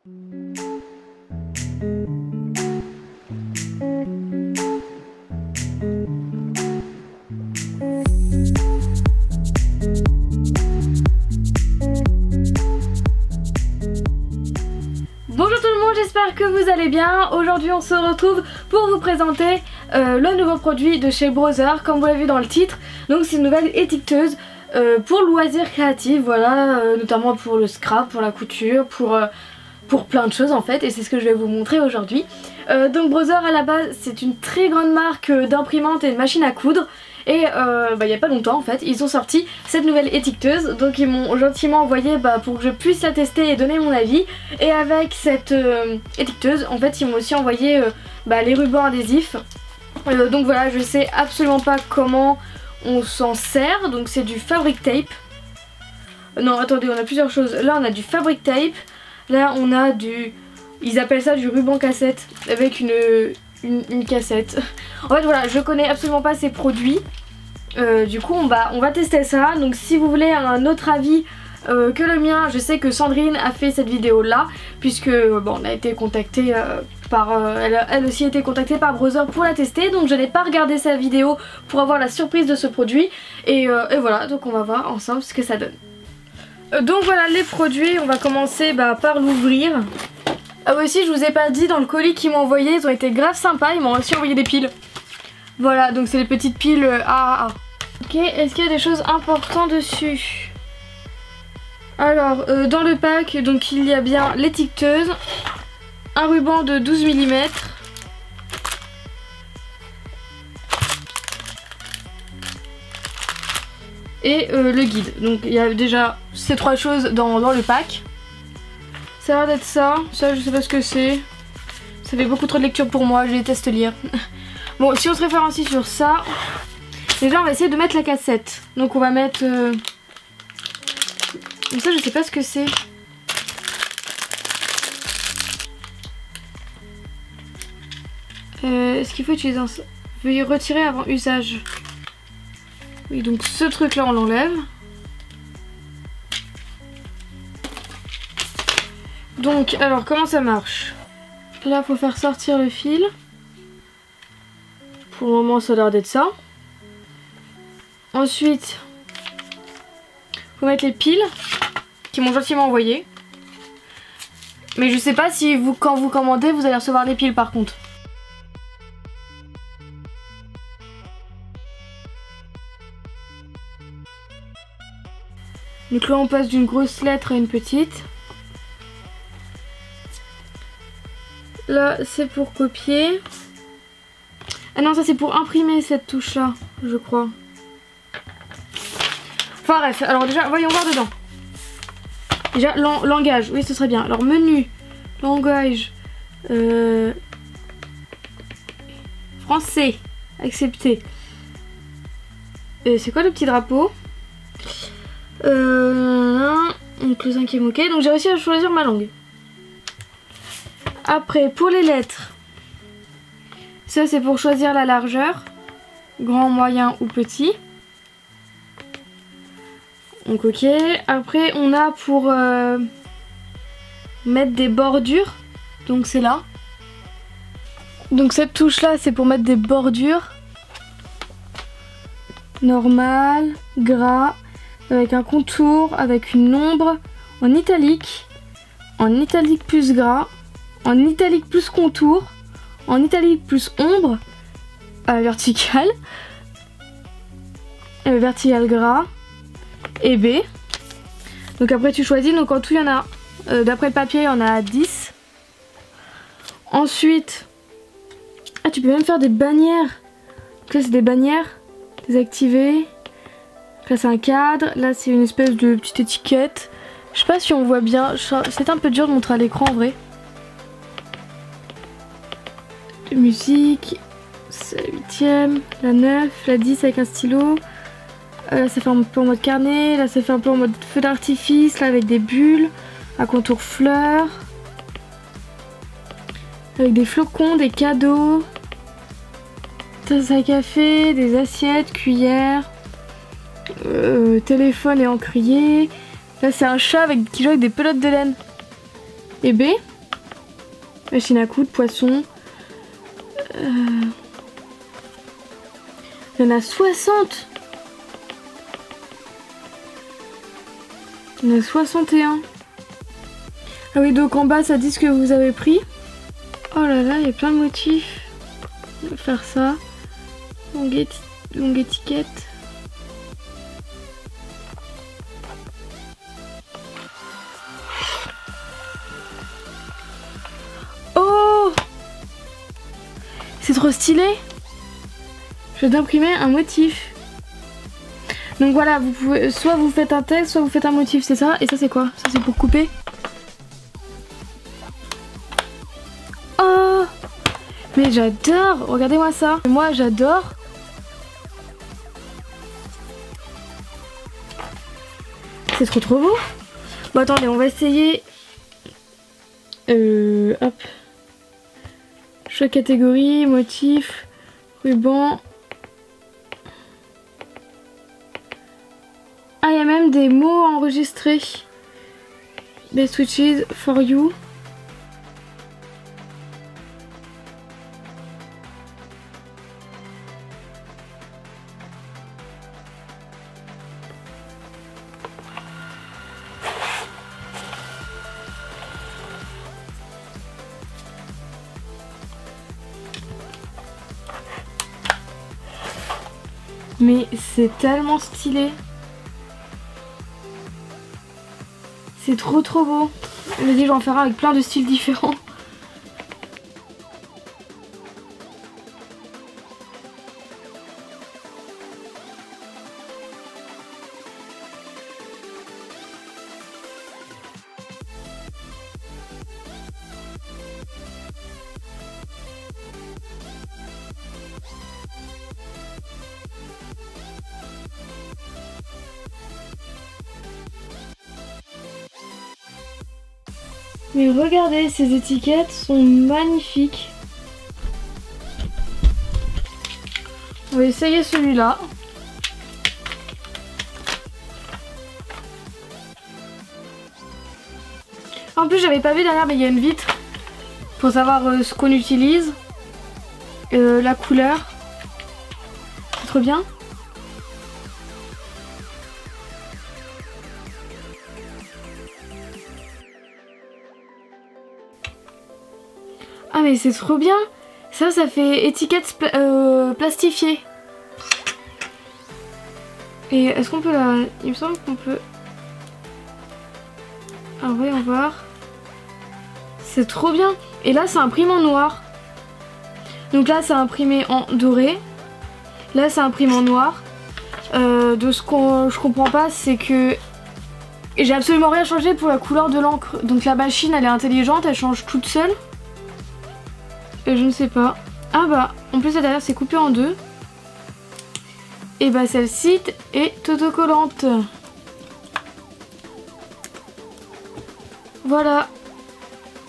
Bonjour tout le monde, j'espère que vous allez bien. Aujourd'hui on se retrouve pour vous présenter le nouveau produit de chez Brother, comme vous l'avez vu dans le titre. Donc c'est une nouvelle étiqueteuse pour loisirs créatifs, voilà, notamment pour le scrap, pour la couture, pour plein de choses en fait, et c'est ce que je vais vous montrer aujourd'hui. Donc Brother à la base c'est une très grande marque d'imprimantes et de machines à coudre. Et il n'y a pas longtemps en fait ils ont sorti cette nouvelle étiqueteuse, donc ils m'ont gentiment envoyé pour que je puisse la tester et donner mon avis. Et avec cette étiqueteuse en fait ils m'ont aussi envoyé les rubans adhésifs. Donc voilà, je sais absolument pas comment on s'en sert. Donc c'est du fabric tape. Non attendez, on a plusieurs choses. Là on a du fabric tape. Là on a du... ils appellent ça du ruban cassette avec une cassette. En fait voilà, je connais absolument pas ces produits. Du coup on va tester ça. Donc si vous voulez un autre avis que le mien, je sais que Sandrine a fait cette vidéo là, puisque on a été contacté elle aussi a été contactée par Brother pour la tester. Donc je n'ai pas regardé sa vidéo pour avoir la surprise de ce produit. Et voilà, donc on va voir ensemble ce que ça donne. Donc voilà les produits, on va commencer par l'ouvrir. Ah oui, aussi je vous ai pas dit, dans le colis qu'ils m'ont envoyé, ils ont été grave sympas, ils m'ont aussi envoyé des piles. Voilà, donc c'est les petites piles AAA. Ok, est-ce qu'il y a des choses importantes dessus? Alors, dans le pack, donc il y a bien l'étiqueteuse, un ruban de 12 mm, et le guide. Donc il y a déjà ces trois choses dans le pack. Ça a l'air d'être ça, je sais pas ce que c'est. Ça fait beaucoup trop de lecture pour moi, je déteste lire. Bon, si on se référencie sur ça, déjà on va essayer de mettre la cassette. Donc on va mettre... ça je sais pas ce que c'est. Est-ce qu'il faut utiliser un... Veuillez retirer avant usage. Oui, donc ce truc là on l'enlève. Donc, alors comment ça marche? Là, faut faire sortir le fil. Pour le moment, ça a l'air d'être ça. Ensuite, faut mettre les piles qui m'ont gentiment envoyé. Mais je sais pas si quand vous commandez, vous allez recevoir les piles par contre. Donc là, on passe d'une grosse lettre à une petite. Là c'est pour copier. Ah non, ça c'est pour imprimer cette touche là, je crois. Enfin bref, alors déjà voyons voir dedans. Déjà langage, oui ce serait bien. Alors menu, langage, français, accepté. C'est quoi le petit drapeau? Donc le cinquième ok, donc j'ai réussi à choisir ma langue. Après, pour les lettres, ça c'est pour choisir la largeur, grand, moyen ou petit. Donc ok, après on a pour mettre des bordures, donc c'est là. Donc cette touche là c'est pour mettre des bordures. Normal, gras, avec un contour, avec une ombre, en italique plus gras, en italique plus contour, en italique plus ombre, verticale, verticale gras et B. Donc après tu choisis, donc en tout il y en a, d'après le papier il y en a 10. Ensuite, tu peux même faire des bannières. Donc là c'est des bannières désactivées. Là c'est un cadre, là c'est une espèce de petite étiquette. Je sais pas si on voit bien, c'est un peu dur de montrer à l'écran en vrai. Musique, c'est la 8ème, la 9, la 10 avec un stylo. Là ça fait un peu en mode carnet, là ça fait un peu en mode feu d'artifice, là avec des bulles, un contour fleurs, avec des flocons, des cadeaux, tasse à café, des assiettes, cuillères, téléphone et encrier. Là c'est un chat qui joue avec des pelotes de laine. Et B, Machine à coudre, poisson. Il y en a 60. Il y en a 61. Ah oui, donc en bas ça dit ce que vous avez pris. Oh là là, il y a plein de motifs. On va faire ça. Longue étiquette. Oh! C'est trop stylé! Je vais imprimer un motif. Donc voilà, vous pouvez, soit vous faites un texte, soit vous faites un motif, c'est ça. Et ça c'est quoi? Ça c'est pour couper. Oh! Mais j'adore! Regardez-moi ça. Moi j'adore. C'est trop beau. Bon attendez, on va essayer. Hop. Choix catégorie, motif, ruban. Ah, il y a même des mots enregistrés. Best wishes for you. Mais c'est tellement stylé. C'est trop beau. Vas-y, j'en ferai avec plein de styles différents. Mais regardez, ces étiquettes sont magnifiques. On va essayer celui-là. En plus, j'avais pas vu derrière, mais il y a une vitre pour savoir ce qu'on utilise, la couleur. C'est trop bien. Ah mais c'est trop bien. Ça fait étiquette plastifiée. Et est-ce qu'on peut la... Il me semble qu'on peut... Ah voyons voir. C'est trop bien. Et là c'est imprimé en noir. Donc là c'est imprimé en doré. Là c'est imprimé en noir. De ce que je comprends pas, c'est que... Et j'ai absolument rien changé pour la couleur de l'encre. Donc la machine elle est intelligente, elle change toute seule. Et je ne sais pas. Ah bah, en plus derrière c'est coupé en deux. Et bah celle-ci est autocollante. Voilà.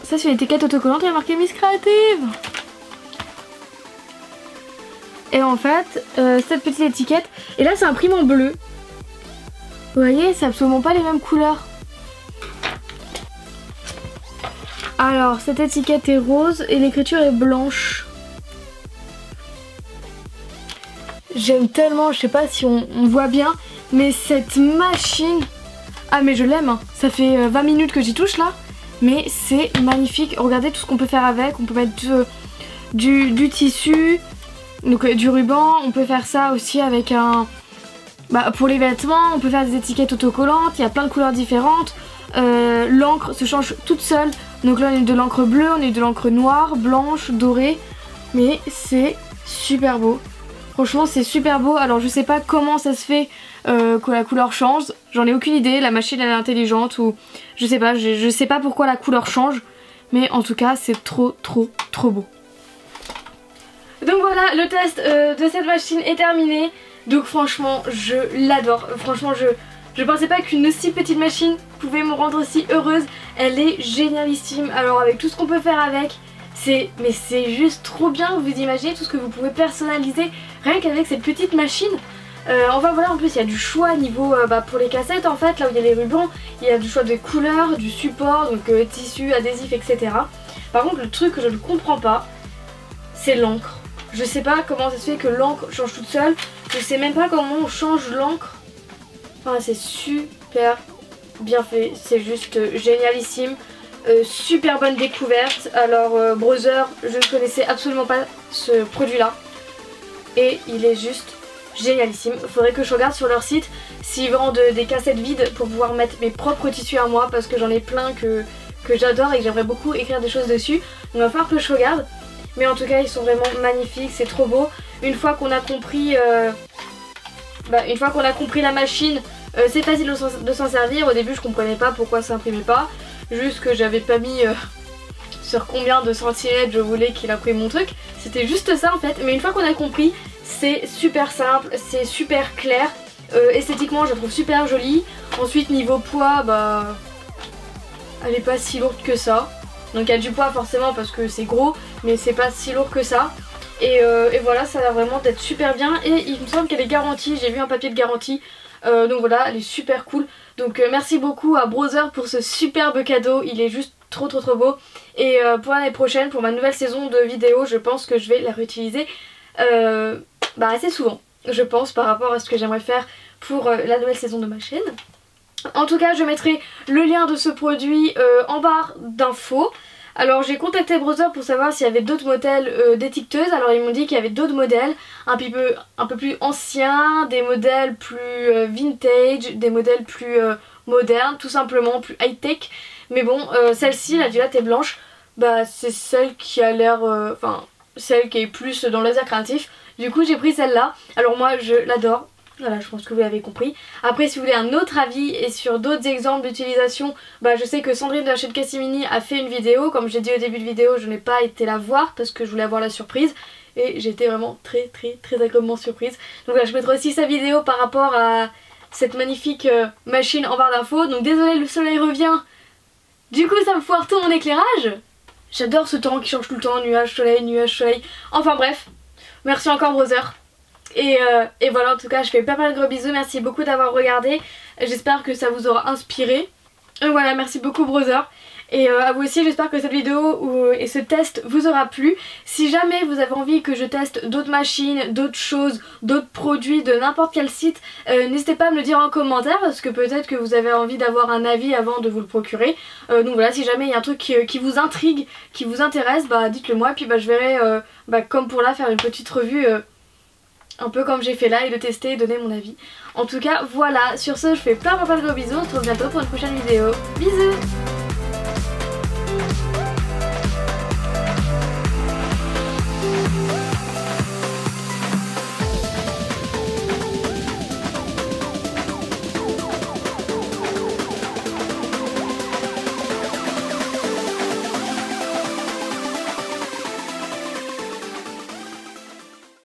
Ça c'est une étiquette autocollante, il y a marqué Miss Creative. Et en fait, cette petite étiquette, et là c'est imprimé en bleu. Vous voyez, c'est absolument pas les mêmes couleurs. Alors, cette étiquette est rose et l'écriture est blanche. J'aime tellement, je sais pas si on voit bien, mais cette machine... Ah mais je l'aime, hein. Ça fait 20 minutes que j'y touche là, mais c'est magnifique. Regardez tout ce qu'on peut faire avec, on peut mettre du tissu, donc du ruban, on peut faire ça aussi avec un... Bah, pour les vêtements, on peut faire des étiquettes autocollantes, il y a plein de couleurs différentes. L'encre se change toute seule. Donc là on a de l'encre bleue, on a de l'encre noire, blanche, dorée. Mais c'est super beau. Franchement c'est super beau. Alors je sais pas comment ça se fait que la couleur change. J'en ai aucune idée. La machine elle est intelligente ou je sais pas. Je sais pas pourquoi la couleur change. Mais en tout cas c'est trop beau. Donc voilà, le test de cette machine est terminé. Donc franchement je l'adore. Franchement je pensais pas qu'une aussi petite machine pouvait me rendre aussi heureuse. Elle est génialissime. Alors avec tout ce qu'on peut faire avec, c'est juste trop bien. Vous imaginez tout ce que vous pouvez personnaliser rien qu'avec cette petite machine. Enfin voilà, en plus il y a du choix niveau pour les cassettes en fait, là où il y a les rubans, il y a du choix de couleurs, du support, donc tissu, adhésif, etc. Par contre le truc que je ne comprends pas, c'est l'encre. Je sais pas comment ça se fait que l'encre change toute seule. Je sais même pas comment on change l'encre. Enfin c'est super bien fait, c'est juste génialissime. Super bonne découverte. Alors Brother, je ne connaissais absolument pas ce produit là. Et il est juste génialissime. Faudrait que je regarde sur leur site s'ils vendent des cassettes vides pour pouvoir mettre mes propres tissus à moi, parce que j'en ai plein que j'adore et que j'aimerais beaucoup écrire des choses dessus. Donc il va falloir que je regarde. Mais en tout cas ils sont vraiment magnifiques, c'est trop beau. Une fois qu'on a compris la machine, c'est facile de s'en servir. Au début je comprenais pas pourquoi ça imprimait pas. Juste que j'avais pas mis sur combien de centimètres je voulais qu'il imprime mon truc. C'était juste ça en fait. Mais une fois qu'on a compris, c'est super simple, c'est super clair. Esthétiquement je la trouve super jolie. Ensuite niveau poids, bah elle est pas si lourde que ça. Donc il y a du poids forcément parce que c'est gros, mais c'est pas si lourd que ça. Et voilà, ça a l'air vraiment d'être super bien. Et il me semble qu'elle est garantie, j'ai vu un papier de garantie. Donc voilà, elle est super cool. Donc merci beaucoup à Brother pour ce superbe cadeau, il est juste trop beau. Et pour l'année prochaine, pour ma nouvelle saison de vidéos, je pense que je vais la réutiliser assez souvent. Je pense par rapport à ce que j'aimerais faire pour la nouvelle saison de ma chaîne. En tout cas je mettrai le lien de ce produit en barre d'infos. Alors j'ai contacté Brother pour savoir s'il y avait d'autres modèles d'étiqueteuses. Alors ils m'ont dit qu'il y avait d'autres modèles un peu plus anciens, des modèles plus vintage, des modèles plus modernes, tout simplement plus high tech. Mais bon celle-ci, la Gillette est blanche, bah c'est celle qui a l'air, celle qui est plus dans le laser créatif. Du coup j'ai pris celle-là. Alors moi je l'adore. Voilà, je pense que vous l'avez compris. Après si vous voulez un autre avis et sur d'autres exemples d'utilisation, bah je sais que Sandrine de la chaîne Cassimini a fait une vidéo. Comme j'ai dit au début de vidéo, je n'ai pas été la voir parce que je voulais avoir la surprise. Et j'ai été vraiment très agréablement surprise. Donc là je mettrai aussi sa vidéo par rapport à cette magnifique machine en barre d'infos. Donc désolé, le soleil revient. Du coup ça me foire tout mon éclairage. J'adore ce temps qui change tout le temps, nuage, soleil. Enfin bref, merci encore Brother. Et voilà, en tout cas je fais pas mal de gros bisous, merci beaucoup d'avoir regardé, j'espère que ça vous aura inspiré. Et voilà, merci beaucoup Brother. Et à vous aussi, j'espère que cette vidéo et ce test vous aura plu. Si jamais vous avez envie que je teste d'autres machines, d'autres choses, d'autres produits de n'importe quel site, n'hésitez pas à me le dire en commentaire parce que peut-être que vous avez envie d'avoir un avis avant de vous le procurer. Donc voilà, si jamais il y a un truc qui vous intrigue, qui vous intéresse, bah dites-le moi et puis je verrai comme pour là faire une petite revue un peu comme j'ai fait là et le tester et donner mon avis. En tout cas voilà, sur ce je fais plein de gros bisous, on se retrouve bientôt pour une prochaine vidéo. Bisous.